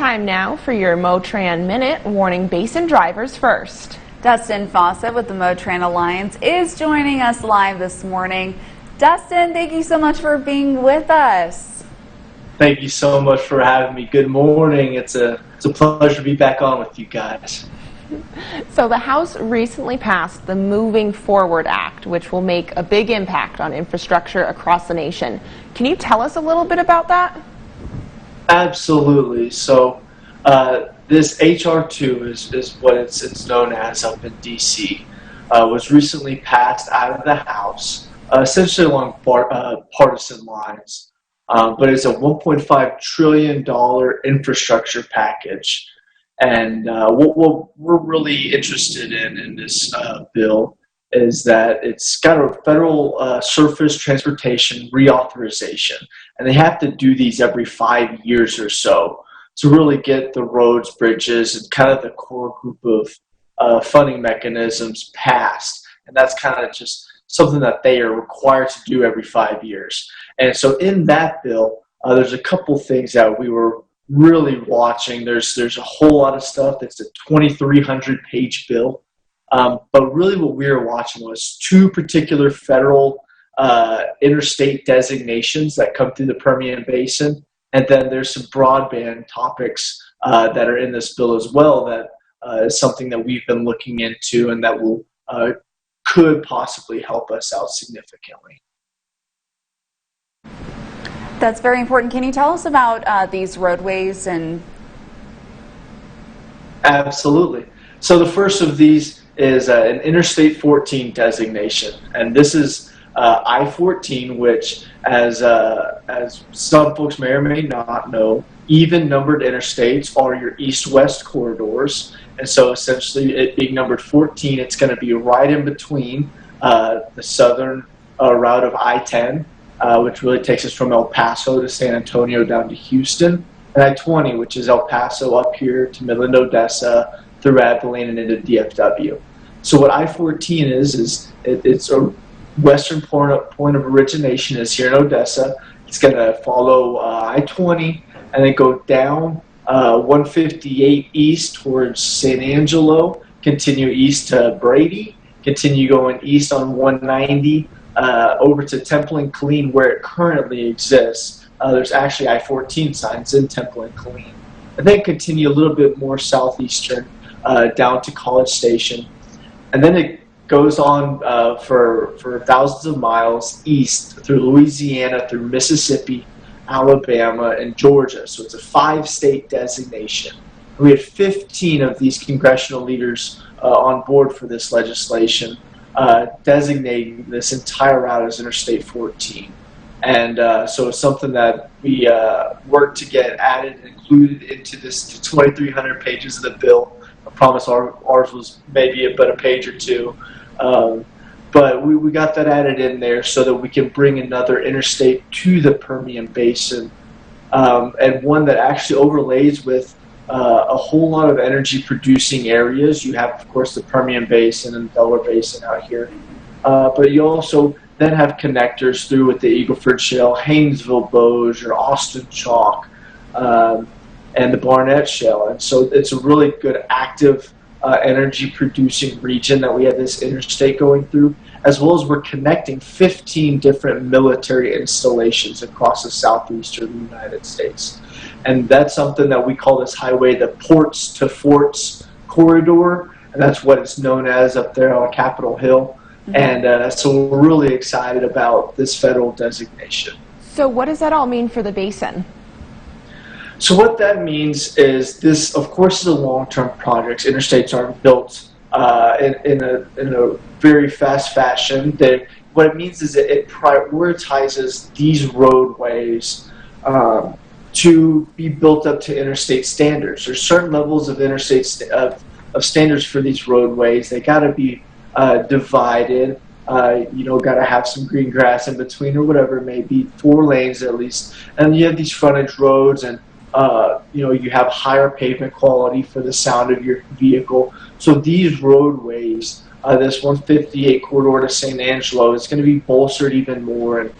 time now for your MOTRAN Minute, warning basin drivers first. Dustin Fawcett with the MOTRAN Alliance is joining us live this morning. Dustin, thank you so much for being with us. Thank you so much for having me. Good morning. It's a pleasure to be back on with you guys. So the House recently passed the Moving Forward Act, which will make a big impact on infrastructure across the nation. Can you tell us a little bit about that? Absolutely. So this H.R. 2 is what it's known as up in D.C. Was recently passed out of the House, essentially along partisan lines. But it's a $1.5 trillion infrastructure package. And what we're really interested in this bill is that it's got a federal surface transportation reauthorization. And they have to do these every 5 years or so to really get the roads, bridges, and kind of the core group of funding mechanisms passed. And that's kind of just something that they are required to do every 5 years. And so in that bill, there's a couple things that we were really watching. There's a whole lot of stuff. It's a 2,300-page bill. But really what we were watching was two particular federal interstate designations that come through the Permian Basin. And then there's some broadband topics that are in this bill as well that is something that we've been looking into and that will could possibly help us out significantly. That's very important. Can you tell us about these roadways? And Absolutely. So the first of these is an Interstate 14 designation, and this is I-14, which, as some folks may or may not know, even-numbered interstates are your east-west corridors, and so essentially it being numbered 14, it's going to be right in between the southern route of I-10, which really takes us from El Paso to San Antonio down to Houston, and I-20, which is El Paso up here to Midland, Odessa, through Abilene and into DFW. So what I-14 is it's a western point of origination is here in Odessa. It's going to follow I-20 and then go down 158 east towards San Angelo, continue east to Brady, continue going east on 190 over to Temple and Killeen, where it currently exists. There's actually I-14 signs in Temple and Killeen. And then continue a little bit more southeastern down to College Station. And then it goes on for thousands of miles east through Louisiana, through Mississippi, Alabama, and Georgia. So it's a 5-state designation. We had 15 of these congressional leaders on board for this legislation, designating this entire route as Interstate 14. And so it's something that we worked to get added and included into this 2,300 pages of the bill. I promise ours was maybe but a page or two. But we got that added in there so that we can bring another interstate to the Permian Basin, and one that actually overlays with a whole lot of energy producing areas. You have, of course, the Permian Basin and the Delaware Basin out here. But you also then have connectors through with the Eagle Ford Shale, Haynesville Bossier, Austin Chalk, and the Barnett Shale. And so it's a really good active energy producing region that we have this interstate going through, as well as we're connecting 15 different military installations across the southeastern United States. And that's something that we call this highway the Ports to Forts corridor, and that's what it's known as up there on Capitol Hill. Mm-hmm. And so we're really excited about this federal designation. So what does that all mean for the basin? So what that means is this, of course, is a long-term project. Interstates aren't built in a very fast fashion. What it means is that it prioritizes these roadways to be built up to interstate standards. There's certain levels of of standards for these roadways. They got to be divided. Got to have some green grass in between or whatever it may be, 4 lanes at least. And you have these frontage roads, and you have higher pavement quality for the sound of your vehicle. So these roadways, this 158 corridor to San Angelo, is going to be bolstered even more. And